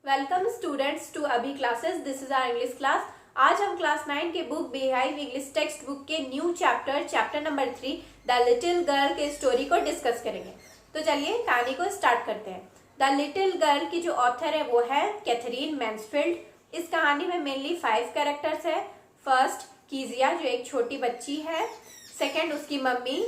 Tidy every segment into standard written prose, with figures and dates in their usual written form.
Welcome students to Abhi classes. This is our English class. आज हम class 9 के book Beehive English text book के new chapter number 3 the little girl के story को discuss करेंगे। तो चलिए कहानी को स्टार्ट करते हैं। द लिटिल गर्ल की जो ऑथर है वो है कैथरीन मैन्सफील्ड। इस कहानी में मेनली 5 कैरेक्टर्स है। फर्स्ट कीजिया जो एक छोटी बच्ची है, सेकेंड उसकी मम्मी,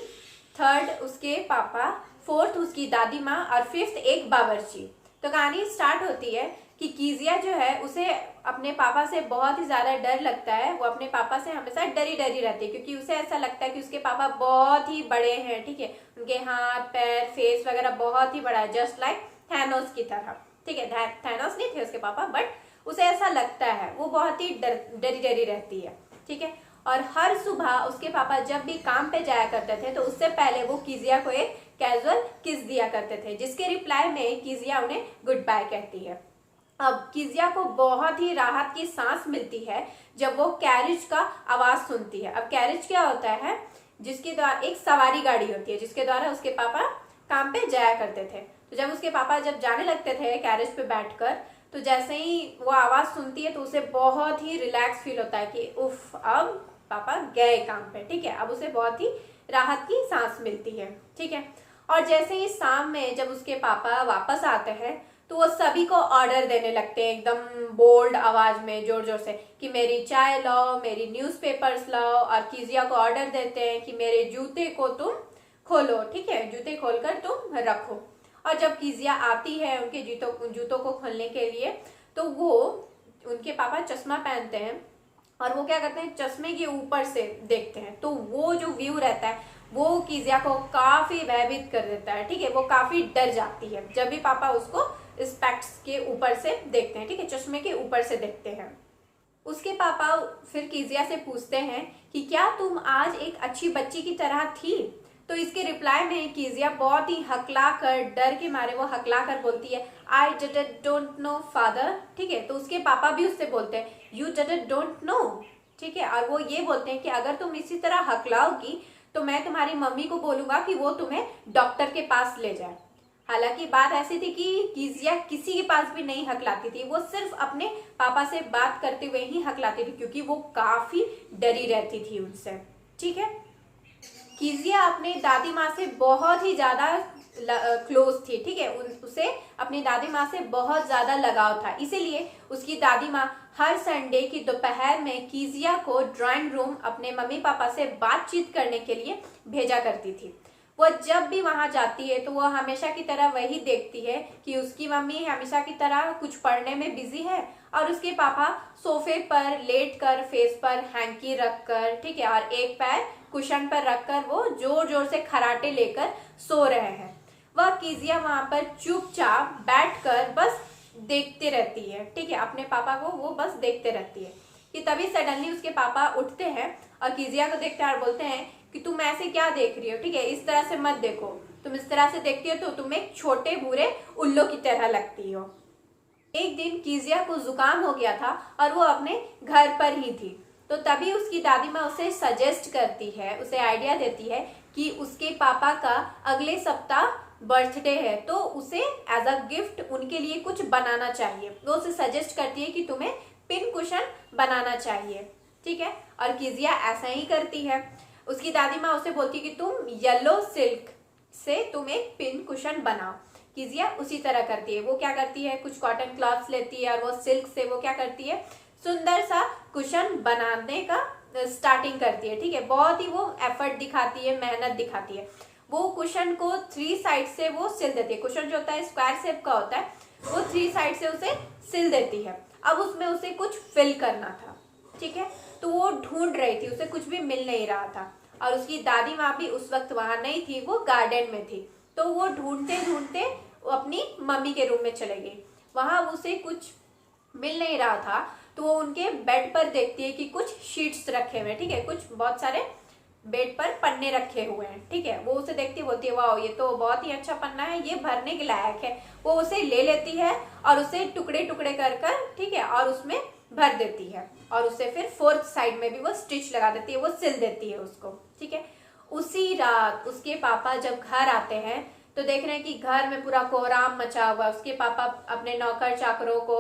थर्ड उसके पापा, फोर्थ उसकी दादी माँ और फिफ्थ एक बावर्ची। तो कहानी स्टार्ट होती है कि कीजिया जो है उसे अपने पापा से बहुत ही ज्यादा डर लगता है। वो अपने पापा से हमेशा डरी डरी रहती है क्योंकि उसे ऐसा लगता है कि उसके पापा बहुत ही बड़े हैं। ठीक है, उनके हाथ पैर फेस वगैरह बहुत ही बड़ा है, जस्ट लाइक थैनोस की तरह। ठीक है, थैनोस नहीं थे उसके पापा, बट उसे ऐसा लगता है। वो बहुत ही डरी डरी रहती है। ठीक है, और हर सुबह उसके पापा जब भी काम पे जाया करते थे तो उससे पहले वो कीजिया को एक कैजुअल किस दिया करते थे, जिसके रिप्लाई में कीजिया उन्हें गुड बाय कहती है। अब कीजिया को बहुत ही राहत की सांस मिलती है जब वो कैरिज का आवाज सुनती है। अब कैरिज क्या होता है? जिसके द्वारा एक सवारी गाड़ी होती है जिसके द्वारा उसके पापा काम पे जाया करते थे। तो जब उसके पापा जब जाने लगते थे कैरिज पे बैठकर, तो जैसे ही वो आवाज सुनती है तो उसे बहुत ही रिलैक्स फील होता है कि उफ, अब पापा गए काम पे। ठीक है, अब उसे बहुत ही राहत की सांस मिलती है। ठीक है, और जैसे ही शाम में जब उसके पापा वापस आते हैं तो वो सभी को ऑर्डर देने लगते हैं एकदम बोल्ड आवाज में, जोर जोर से, कि मेरी चाय लाओ, मेरी न्यूज़पेपर्स लाओ। और कीजिया को ऑर्डर देते हैं कि मेरे जूते को तुम खोलो। ठीक है, जूते खोलकर तुम रखो। और जब कीजिया आती है उनके जूतों को खोलने के लिए, तो वो उनके पापा चश्मा पहनते हैं और वो क्या करते हैं, चश्मे के ऊपर से देखते हैं। तो वो जो व्यू रहता है वो कीजिया को काफी भयभीत कर देता है। ठीक है, वो काफी डर जाती है जब भी पापा उसको स्पेक्ट्स के ऊपर से देखते हैं। ठीक है, चश्मे के ऊपर से देखते हैं। उसके पापा फिर कीजिया से पूछते हैं कि क्या तुम आज एक अच्छी बच्ची की तरह थी? तो इसके रिप्लाई में कीजिया बहुत ही हकला कर, डर के मारे वो हकला कर बोलती है, आई डोंट नो फादर। ठीक है, तो उसके पापा भी उससे बोलते हैं, यू डोंट नो। ठीक है, और वो ये बोलते हैं कि अगर तुम इसी तरह हकलाओगी तो मैं तुम्हारी मम्मी को बोलूंगा कि वो तुम्हें डॉक्टर के पास ले जाए। हालांकि बात ऐसी थी कि कीजिया किसी के पास भी नहीं हकलाती थी, वो सिर्फ अपने पापा से बात करते हुए ही हकलाती थी क्योंकि वो काफी डरी रहती थी उनसे। ठीक है, कीजिया अपने दादी माँ से बहुत ही ज्यादा क्लोज थी। ठीक है, उसे अपनी दादी माँ से बहुत ज्यादा लगाव था, इसीलिए उसकी दादी माँ हर संडे की दोपहर में कीजिया को ड्राइंग रूम अपने मम्मी पापा से बातचीत करने के लिए भेजा करती थी। वो जब भी वहां जाती है तो वो हमेशा की तरह वही देखती है कि उसकी मम्मी हमेशा की तरह कुछ पढ़ने में बिजी है और उसके पापा सोफे पर लेटकर फेस पर हैंकी रखकर, ठीक है, और एक पैर कुशन पर रखकर वो जोर जोर से खराटे लेकर सो रहे हैं। वह कीजिया वहां पर चुपचाप बैठकर बस देखते रहती है। ठीक है, अपने पापा को वो बस देखते रहती है कि तभी सडनली उसके पापा उठते हैं और कीजिया को देखते हैं और बोलते हैं कि तुम ऐसे क्या देख रही हो? ठीक है, इस तरह से मत देखो, तुम इस तरह से देखती हो तो तुम एक छोटे बुरे उल्लू की तरह लगती हो। एक दिन कीजिया को जुकाम हो गया था और वो अपने घर पर ही थी। तो तभी उसकी दादी माँ उसे सजेस्ट करती है, उसे आइडिया देती है कि उसके पापा का अगले सप्ताह बर्थडे है तो उसे एज अ गिफ्ट उनके लिए कुछ बनाना चाहिए। वो उसे सजेस्ट करती है कि तुम्हें पिन कुशन बनाना चाहिए। ठीक है, और कीजिया ऐसा ही करती है। उसकी दादी माँ उसे बोलती है कि तुम येलो सिल्क से तुम एक पिन कुशन बनाओ। कीजिया उसी तरह करती है। वो क्या करती है, कुछ कॉटन क्लॉथ्स लेती है और वो सिल्क से वो क्या करती है, सुंदर सा कुशन बनाने का स्टार्टिंग करती है। ठीक है, बहुत ही वो एफर्ट दिखाती है, मेहनत दिखाती है। वो कुशन को 3 साइड से वो सिल देती है। कुशन जो होता है स्क्वायर शेप का होता है, वो 3 साइड से उसे सिल देती है। अब उसमें उसे कुछ फिल करना था। ठीक है, तो वो ढूंढ रही थी, उसे कुछ भी मिल नहीं रहा था और उसकी दादी माँ भी उस वक्त वहां नहीं थी, वो गार्डन में थी। तो वो ढूंढते ढूंढते अपनी मम्मी के रूम में चले गई। वहां उसे कुछ मिल नहीं रहा था तो वो उनके बेड पर देखती है कि कुछ शीट्स रखे हुए हैं। ठीक है, कुछ बहुत सारे बेड पर पन्ने रखे हुए हैं। ठीक है, वो उसे देखती है, बोलती है वाह, ये तो बहुत ही अच्छा पन्ना है, ये भरने के लायक है। वो उसे ले लेती है और उसे टुकड़े टुकड़े कर कर, ठीक है, और उसमें भर देती है और उसे फिर 4th साइड में भी वो स्टिच लगा देती है, वो सिल देती है उसको। ठीक है, उसी रात उसके पापा जब घर आते हैं तो देख रहे हैं कि घर में पूरा कोहराम मचा हुआ। उसके पापा अपने नौकर चाकरों को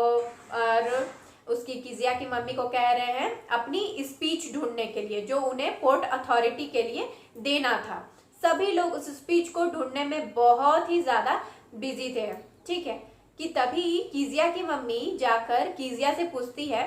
और उसकी किजिया की मम्मी को कह रहे हैं अपनी स्पीच ढूंढने के लिए जो उन्हें पोर्ट अथॉरिटी के लिए देना था। सभी लोग उस स्पीच को ढूंढने में बहुत ही ज्यादा बिजी थे, ठीक है। कि तभी किजिया की मम्मी जाकर किजिया से पूछती है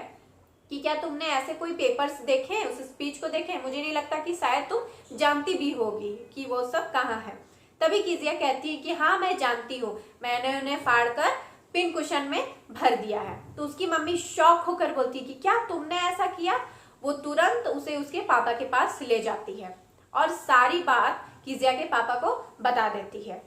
कि क्या तुमने ऐसे कोई पेपर्स देखे, उस स्पीच को देखे? मुझे नहीं लगता कि शायद तुम जानती भी होगी कि वो सब कहाँ है। तभी किजिया कहती है कि हाँ मैं जानती हूँ, मैंने उन्हें फाड़कर पिन कुशन में भर दिया है। तो उसकी मम्मी शॉक होकर बोलती है कि क्या तुमने ऐसा किया? वो तुरंत उसे उसके पापा के पास ले जाती है और सारी बात किजिया के पापा को बता देती है।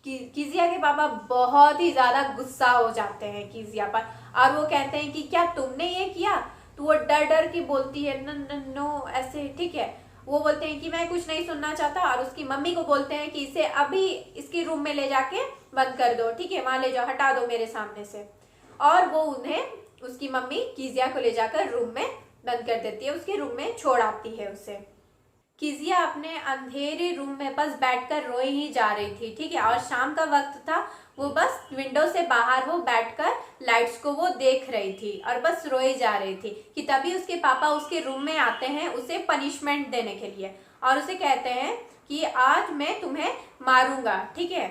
किजिया के पापा बहुत ही ज्यादा गुस्सा हो जाते हैं किजिया पर और वो कहते हैं कि क्या तुमने ये किया? तो वो डर डर के बोलती है नो ऐसे, ठीक है। वो बोलते हैं कि मैं कुछ नहीं सुनना चाहता और उसकी मम्मी को बोलते हैं कि इसे अभी इसके रूम में ले जाके बंद कर दो, ठीक है, वहां ले जाओ, हटा दो मेरे सामने से। और वो उन्हें उसकी मम्मी किजिया को ले जाकर रूम में बंद कर देती है, उसके रूम में छोड़ आती है उसे। किजिया अपने अंधेरे रूम में बस बैठकर रोई ही जा रही थी, ठीक है। और शाम का वक्त था, वो बस विंडो से बाहर वो बैठकर लाइट्स को वो देख रही थी और बस रोई जा रही थी कि तभी उसके पापा उसके रूम में आते हैं उसे पनिशमेंट देने के लिए और उसे कहते हैं कि आज मैं तुम्हें मारूंगा, ठीक है।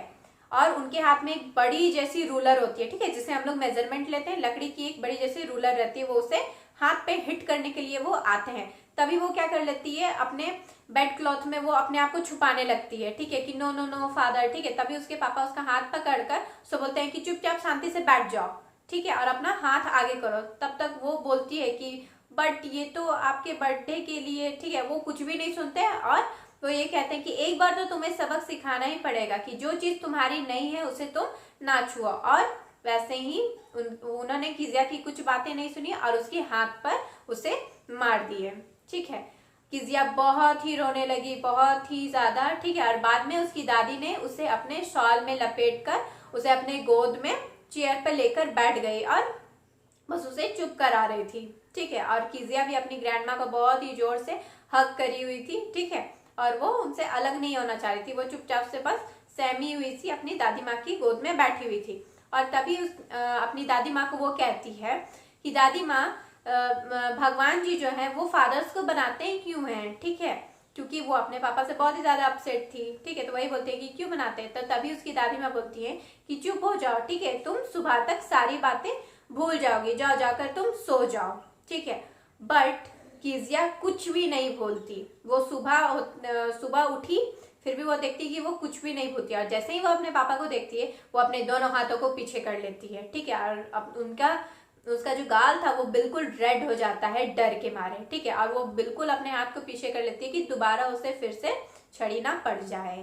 और उनके हाथ में एक बड़ी जैसी रूलर होती है, ठीक है, जिसे हम लोग मेजरमेंट लेते हैं। लकड़ी की एक बड़ी जैसी रूलर रहती है, वो उसे हाथ पे हिट करने के लिए वो आते हैं। तभी वो क्या कर लेती है, अपने बेड क्लॉथ में वो अपने आप को छुपाने लगती है, ठीक है, कि नो नो नो फादर, ठीक है। तभी उसके पापा उसका हाथ पकड़कर सो बोलते हैं कि चुपचाप शांति से बैठ जाओ, ठीक है, और अपना हाथ आगे करो। तब तक वो बोलती है कि बट ये तो आपके बर्थडे के लिए, ठीक है। वो कुछ भी नहीं सुनते हैं और वो ये कहते हैं कि एक बार तो तुम्हें सबक सिखाना ही पड़ेगा कि जो चीज तुम्हारी नहीं है उसे तुम ना छुओ। और वैसे ही उन्होंने किजिया की कुछ बातें नहीं सुनी और उसके हाथ पर उसे मार दिए, ठीक है। किजिया बहुत ही रोने लगी, बहुत ही ज्यादा, ठीक है। और बाद में उसकी दादी ने उसे अपने शॉल में लपेटकर उसे अपने गोद में चेयर पर लेकर बैठ गई और बस उसे चुप करा रही थी, ठीक है। और किजिया भी अपनी ग्रैंड माँ को बहुत ही जोर से हग करी हुई थी, ठीक है, और वो उनसे अलग नहीं होना चाह रही थी। वो चुपचाप से बस सहमी हुई थी, अपनी दादी माँ की गोद में बैठी हुई थी। और तभी अपनी दादी माँ को वो कहती है कि दादी माँ, भगवान जी जो है वो फादर्स को बनाते हैं क्यों हैं, ठीक है, क्योंकि वो अपने पापा से बहुत ही ज्यादा अपसेट थी, ठीक है। तो वही बोलते हैं कि क्यों बनाते हैं। तो तभी उसकी दादी माँ बोलती है कि चुप हो जाओ, ठीक है, तुम सुबह तक सारी बातें भूल जाओगी, जाओ जाकर तुम सो जाओ, ठीक है। बट किजिया कुछ भी नहीं बोलती। वो सुबह उठी, फिर भी वो देखती है कि वो कुछ भी नहीं भूलती और जैसे ही वो अपने पापा को देखती है वो अपने दोनों हाथों को पीछे कर लेती है, ठीक है। और अब उसका जो गाल था वो बिल्कुल रेड हो जाता है डर के मारे, ठीक है। और वो बिल्कुल अपने हाथ को पीछे कर लेती है कि दोबारा उसे फिर से छड़ी ना पड़ जाए।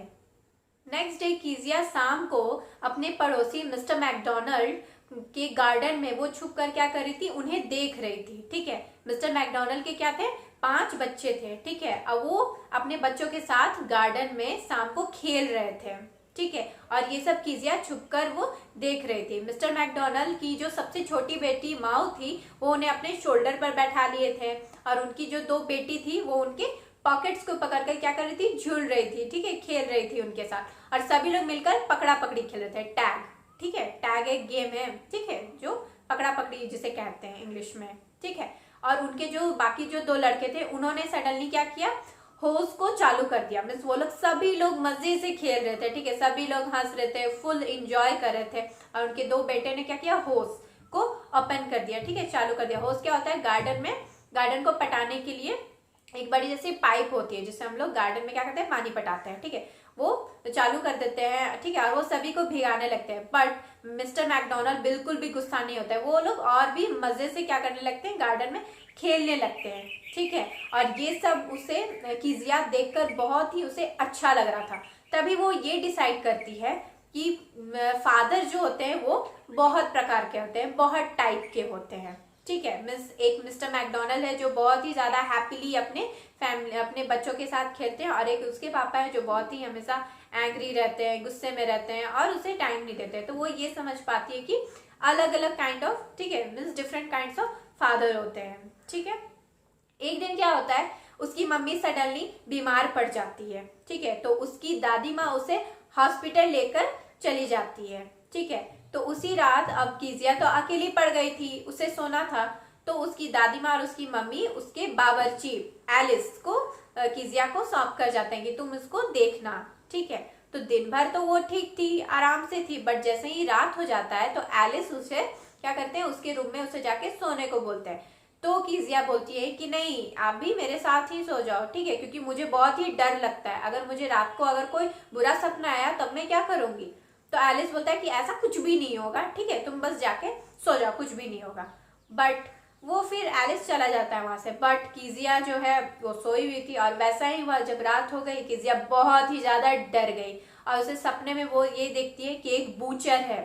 नेक्स्ट डे किजिया शाम को अपने पड़ोसी मिस्टर मैकडोनल्ड के गार्डन में वो छुप कर क्या कर रही थी, उन्हें देख रही थी, ठीक है। मिस्टर मैकडोनल्ड के क्या थे, 5 बच्चे थे, ठीक है। अब वो अपने बच्चों के साथ गार्डन में शाम को खेल रहे थे, ठीक है। और ये सब किजिया छुपकर वो देख रही थी। मिस्टर मैकडोनल्ड की जो सबसे छोटी बेटी माऊ थी वो उन्हें अपने शोल्डर पर बैठा लिए थे और उनकी जो 2 बेटी थी वो उनके पॉकेट्स को पकड़कर क्या कर रही थी, झूल रही थी, ठीक है, खेल रही थी उनके साथ। और सभी लोग मिलकर पकड़ा पकड़ी खेल रहे थे, टैग, ठीक है। टैग एक गेम है, ठीक है, जो पकड़ा पकड़ी जिसे कहते हैं इंग्लिश में, ठीक है। और उनके जो बाकी जो 2 लड़के थे उन्होंने सडनली क्या किया, होस को चालू कर दिया। मीन्स वो लोग सभी लोग मजे से खेल रहे थे, ठीक है, सभी लोग हंस रहे थे, फुल इंजॉय कर रहे थे। और उनके 2 बेटे ने क्या किया, होस को ओपन कर दिया, ठीक है, चालू कर दिया। होस क्या होता है, गार्डन को पटाने के लिए एक बड़ी जैसी पाइप होती है जिससे हम लोग गार्डन में क्या करते हैं, पानी पटाते हैं, ठीक है, वो चालू कर देते हैं, ठीक है। और वो सभी को भिगाने लगते हैं। बट मिस्टर मैकडोनल्ड बिल्कुल भी गुस्सा नहीं होता है, वो लोग और भी मजे से क्या करने लगते हैं, गार्डन में खेलने लगते हैं, ठीक है। और ये सब उसे किजिया देखकर बहुत ही उसे अच्छा लग रहा था। तभी वो ये डिसाइड करती है कि फादर जो होते हैं वो बहुत प्रकार के होते हैं, बहुत टाइप के होते हैं, ठीक है। एक मिस्टर मैकडोनल्ड है जो बहुत ही ज्यादा हैप्पीली अपने बच्चों के साथ खेलते हैं और एक उसके पापा है जो बहुत ही हमेशा एंग्री रहते हैं, गुस्से में रहते हैं और उसे टाइम नहीं देते। तो वो ये समझ पाती है कि अलग अलग काइंड ऑफ, ठीक है, means different kinds of father होते हैं, ठीक है। एक दिन क्या होता है, उसकी मम्मी सडनली बीमार पड़ जाती है, ठीक है। तो उसकी दादी माँ उसे हॉस्पिटल लेकर चली जाती है। ठीक है, तो उसी रात अब कीजिया तो अकेली पड़ गई थी, उसे सोना था, तो उसकी दादी माँ और उसकी मम्मी उसके बावर्ची एलिस को कीजिया को सौंप कर जाते हैं कि तुम इसको देखना। ठीक है, तो दिन भर तो वो ठीक थी, आराम से थी, बट जैसे ही रात हो जाता है तो एलिस उसे क्या करते हैं, उसके रूम में उसे जाके सोने को बोलते हैं। तो कीजिया बोलती है कि नहीं, आप भी मेरे साथ ही सो जाओ। ठीक है, क्योंकि मुझे बहुत ही डर लगता है, अगर मुझे रात को अगर कोई बुरा सपना आया तब मैं क्या करूंगी। तो एलिस बोलता है कि ऐसा कुछ भी नहीं होगा, ठीक है, तुम बस जाके सो जाओ, कुछ भी नहीं होगा। बट वो फिर एलिस चला जाता है वहां से, बट कीजिया जो है वो सोई हुई थी, और वैसा ही हुआ, जब रात हो गई कीजिया बहुत ही ज्यादा डर गई, और उसे सपने में वो ये देखती है कि एक बूचर है,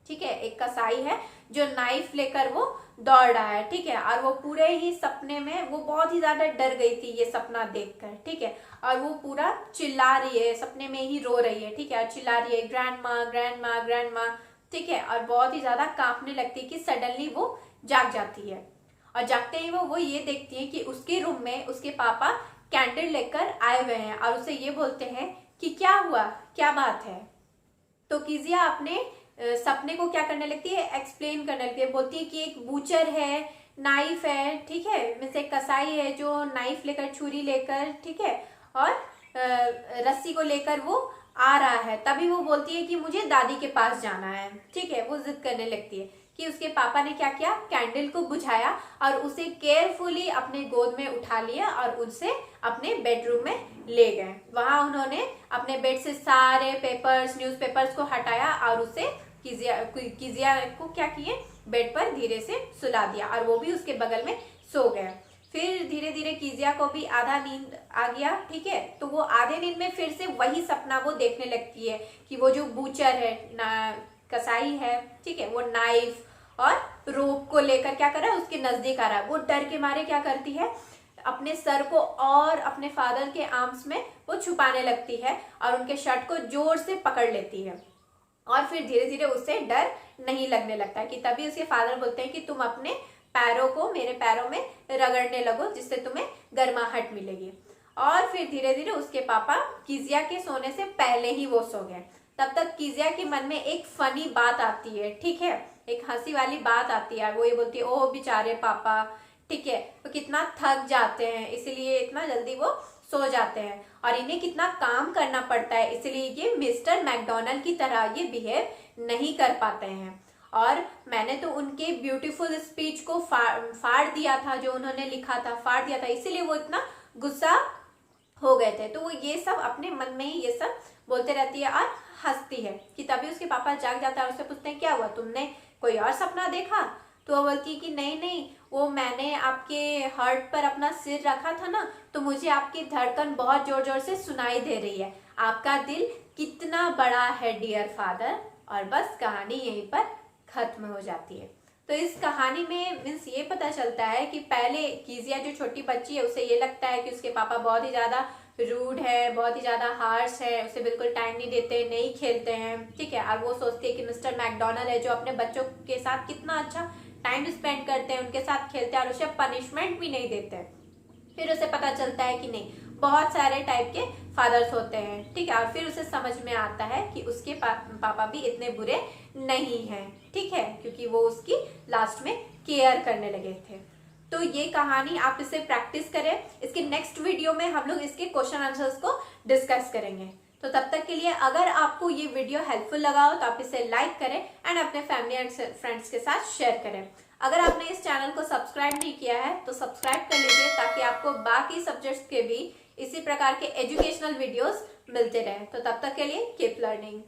ठीक है, एक कसाई है जो नाइफ लेकर वो दौड़ रहा है। ठीक है, और वो पूरे ही सपने में वो बहुत ही ज्यादा डर गई थी ये सपना देखकर। ठीक है, और वो पूरा चिल्ला रही है, सपने में ही रो रही है। ठीक है, और चिल्ला रही है ग्रैंड माँ ग्रैंड माँ ग्रैंड माँ। ठीक है, और बहुत ही ज्यादा कांपने लगती है कि सडनली वो जाग जाती है, और जागते ही वो ये देखती है कि उसके रूम में उसके पापा कैंडल लेकर आए हुए हैं, और उसे ये बोलते हैं कि क्या हुआ, क्या बात है। तो कीजिया अपने सपने को क्या करने लगती है, एक्सप्लेन करने लगती है, बोलती है कि एक बूचर है, नाइफ है, ठीक है, मीन्स एक कसाई है जो नाइफ लेकर, छुरी लेकर, ठीक है, और रस्सी को लेकर वो आ रहा है। तभी वो बोलती है कि मुझे दादी के पास जाना है। ठीक है, वो जिद करने लगती है कि उसके पापा ने क्या किया, कैंडल को बुझाया और उसे केयरफुली अपने गोद में उठा लिया और उसे अपने बेडरूम में ले गए। वहां उन्होंने अपने बेड से सारे पेपर्स, न्यूज़पेपर्स को हटाया और उसे कीजिया को क्या किए, बेड पर धीरे से सुला दिया, और वो भी उसके बगल में सो गए। फिर धीरे धीरे कीजिया को भी आधा नींद आ गया। ठीक है, तो वो आधे नींद में फिर से वही सपना वो देखने लगती है कि वो जो बूचर है, कसाई है, ठीक है, वो नाइफ और रोप को लेकर क्या कर रहा है, उसके नजदीक आ रहा है। वो डर के मारे क्या करती है, अपने सर को और अपने फादर के आर्म्स में वो छुपाने लगती है और उनके शर्ट को जोर से पकड़ लेती है, और फिर धीरे धीरे उसे डर नहीं लगने लगता है। कि तभी उसके फादर बोलते हैं कि तुम अपने पैरों को मेरे पैरों में रगड़ने लगो, जिससे तुम्हें गर्माहट मिलेगी। और फिर धीरे धीरे उसके पापा कीजिया के सोने से पहले ही वो सो गए। तब तक कीजिया के मन में एक फनी बात आती है, ठीक है, एक हंसी वाली बात आती है। वो ये बोलती है, ओह बेचारे पापा, ठीक है, तो कितना थक जाते हैं, इसलिए इतना जल्दी वो सो जाते हैं, और इन्हें कितना काम करना पड़ता है, इसलिए ये मिस्टर मैकडोनल्ड की तरह ये बिहेव नहीं कर पाते हैं। और मैंने तो उनके ब्यूटीफुल स्पीच को फाड़ दिया था, जो उन्होंने लिखा था फाड़ दिया था, इसीलिए वो इतना गुस्सा हो गए थे। तो वो ये सब अपने मन में ही ये सब बोलते रहती है और हंसती है। कि तभी उसके पापा जाग जाता है और उससे पूछते हैं, क्या हुआ, तुमने कोई और सपना देखा? तो वो बोलती है कि नहीं नहीं, वो मैंने आपके हार्ट पर अपना सिर रखा था ना, तो मुझे आपकी धड़कन बहुत जोर जोर से सुनाई दे रही है, आपका दिल कितना बड़ा है डियर फादर। और बस कहानी यहीं पर खत्म हो जाती है। तो इस कहानी में मीन्स ये पता चलता है कि पहले कीजिया जो छोटी बच्ची है, उसे ये लगता है कि उसके पापा बहुत ही ज्यादा रूड है, बहुत ही ज्यादा हार्श है, उसे बिल्कुल टाइम नहीं देते, नहीं खेलते हैं। ठीक है, और वो सोचती है कि मिस्टर मैकडोनल्ड है जो अपने बच्चों के साथ कितना अच्छा टाइम स्पेंड करते हैं, उनके साथ खेलते हैं और उसे पनिशमेंट भी नहीं देते हैं। फिर उसे पता चलता है कि नहीं, बहुत सारे टाइप के फादर्स होते हैं। ठीक है, और फिर उसे समझ में आता है कि उसके पापा भी इतने बुरे नहीं हैं। ठीक है, क्योंकि वो उसकी लास्ट में केयर करने लगे थे। तो ये कहानी आप इसे प्रैक्टिस करें। इसके नेक्स्ट वीडियो में हम लोग इसके क्वेश्चन आंसर्स को डिस्कस करेंगे। तो तब तक के लिए अगर आपको ये वीडियो हेल्पफुल लगा हो तो आप इसे लाइक करें एंड अपने फैमिली एंड फ्रेंड्स के साथ शेयर करें। अगर आपने इस चैनल को सब्सक्राइब नहीं किया है तो सब्सक्राइब कर लीजिए, ताकि आपको बाकी सब्जेक्ट्स के भी इसी प्रकार के एजुकेशनल वीडियोस मिलते रहे। तो तब तक के लिए कीप लर्निंग।